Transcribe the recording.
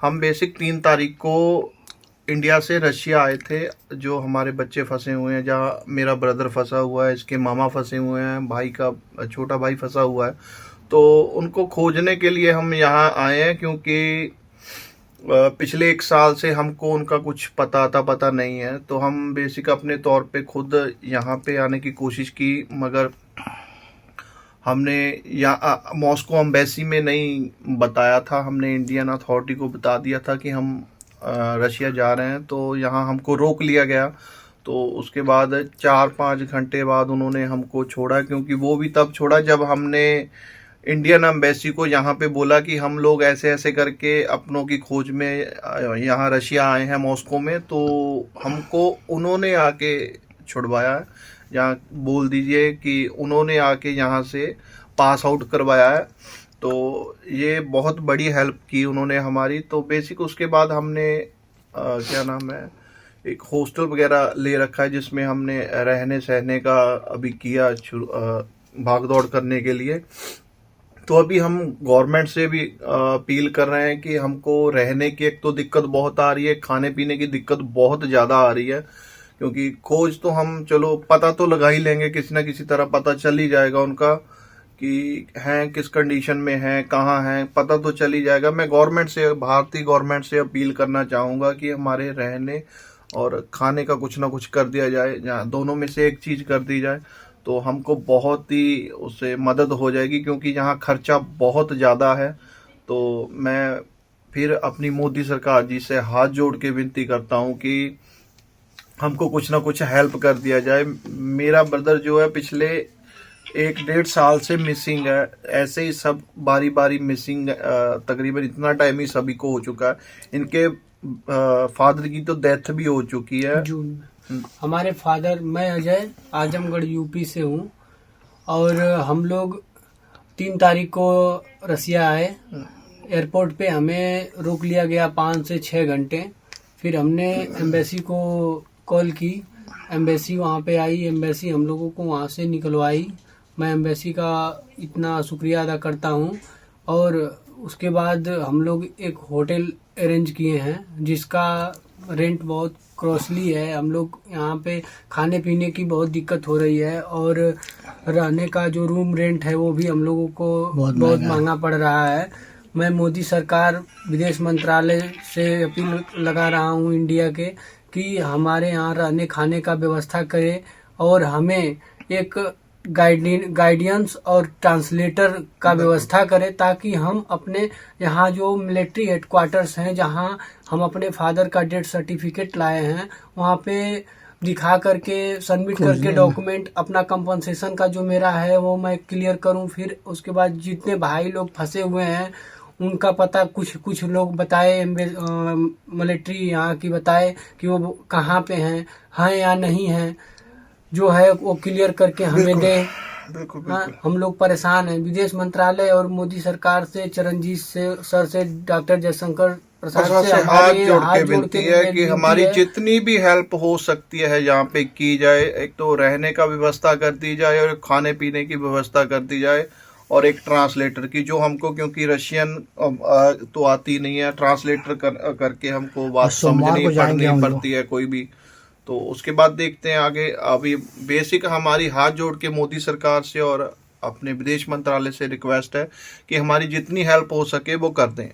हम बेसिक 3 तारीख को इंडिया से रशिया आए थे। जो हमारे बच्चे फंसे हुए हैं, जहाँ मेरा ब्रदर फंसा हुआ है, इसके मामा फंसे हुए हैं, भाई का छोटा भाई फंसा हुआ है। तो उनको खोजने के लिए हम यहाँ आए हैं, क्योंकि पिछले 1 साल से हमको उनका कुछ पता नहीं है। तो हम बेसिक अपने तौर पे खुद यहाँ पे आने की कोशिश की, मगर हमने मॉस्को एम्बेसी में नहीं बताया था। हमने इंडियन अथॉरिटी को बता दिया था कि हम रशिया जा रहे हैं, तो यहाँ हमको रोक लिया गया। तो उसके बाद 4-5 घंटे बाद उन्होंने हमको छोड़ा, क्योंकि वो भी तब छोड़ा जब हमने इंडियन एम्बेसी को यहाँ पे बोला कि हम लोग ऐसे ऐसे करके अपनों की खोज में यहाँ रशिया आए हैं मॉस्को में। तो हमको उन्होंने आके छुड़वाया है। यहाँ बोल दीजिए कि उन्होंने आके यहाँ से पास आउट करवाया है। तो ये बहुत बड़ी हेल्प की उन्होंने हमारी। तो बेसिक उसके बाद हमने क्या नाम है, एक हॉस्टल वगैरह ले रखा है, जिसमें हमने रहने सहने का अभी किया भाग दौड़ करने के लिए। तो अभी हम गवर्नमेंट से भी अपील कर रहे हैं कि हमको रहने की एक तो दिक्कत बहुत आ रही है, खाने पीने की दिक्कत बहुत ज़्यादा आ रही है। क्योंकि खोज तो हम चलो पता तो लगा ही लेंगे, किसी ना किसी तरह पता चल ही जाएगा उनका कि हैं किस कंडीशन में हैं, कहाँ हैं, पता तो चल ही जाएगा। मैं गवर्नमेंट से, भारतीय गवर्नमेंट से अपील करना चाहूँगा कि हमारे रहने और खाने का कुछ ना कुछ कर दिया जाए, जहाँ दोनों में से एक चीज़ कर दी जाए तो हमको बहुत ही उससे मदद हो जाएगी, क्योंकि यहाँ खर्चा बहुत ज़्यादा है। तो मैं फिर अपनी मोदी सरकार जी से हाथ जोड़ के विनती करता हूँ कि हमको कुछ ना कुछ हेल्प कर दिया जाए। मेरा ब्रदर जो है पिछले 1-1.5 साल से मिसिंग है। ऐसे ही सब बारी बारी मिसिंग, तकरीबन इतना टाइम ही सभी को हो चुका है। इनके फादर की तो डेथ भी हो चुकी है जून में। हमारे फादर, मैं अजय, आजमगढ़ यूपी से हूँ, और हम लोग 3 तारीख को रसिया आए। एयरपोर्ट पे हमें रोक लिया गया 5 से 6 घंटे। फिर हमने एम्बेसी को कॉल की, एम्बेसी वहाँ पे आई, एम्बेसी हम लोगों को वहाँ से निकलवाई। मैं एम्बेसी का इतना शुक्रिया अदा करता हूँ। और उसके बाद हम लोग एक होटल अरेंज किए हैं, जिसका रेंट बहुत कॉस्टली है। हम लोग यहाँ पे खाने पीने की बहुत दिक्कत हो रही है, और रहने का जो रूम रेंट है वो भी हम लोगों को बहुत महंगा पड़ रहा है। मैं मोदी सरकार, विदेश मंत्रालय से अपील लगा रहा हूँ इंडिया के, कि हमारे यहाँ रहने खाने का व्यवस्था करे, और हमें एक गाइडेंस और ट्रांसलेटर का व्यवस्था करें, ताकि हम अपने यहाँ जो मिलिट्री हेडक्वार्टर्स हैं, जहाँ हम अपने फादर का डेथ सर्टिफिकेट लाए हैं, वहाँ पे दिखा करके सबमिट करके डॉक्यूमेंट अपना कंपनसेशन का जो मेरा है वो मैं क्लियर करूं। फिर उसके बाद जितने भाई लोग फंसे हुए हैं उनका पता कुछ लोग बताए, मिलिट्री यहाँ की बताए कि वो कहाँ पे हैं या नहीं हैं, जो है वो क्लियर करके हमें दे। हाँ, हम लोग परेशान हैं। विदेश मंत्रालय और मोदी सरकार से, चरणजीत से सर से, डॉक्टर जयशंकर प्रसाद से हाथ जोड़ के विनती है कि हमारी जितनी भी हेल्प हो सकती है यहाँ पे की जाए। एक तो रहने का व्यवस्था कर दी जाए, और खाने पीने की व्यवस्था कर दी जाए, और एक ट्रांसलेटर की, जो हमको, क्योंकि रशियन तो आती नहीं है, ट्रांसलेटर करके हमको बात समझनी पढ़नी पड़ती है कोई भी। तो उसके बाद देखते हैं आगे। अभी बेसिक हमारी हाथ जोड़ के मोदी सरकार से और अपने विदेश मंत्रालय से रिक्वेस्ट है कि हमारी जितनी हेल्प हो सके वो कर दें।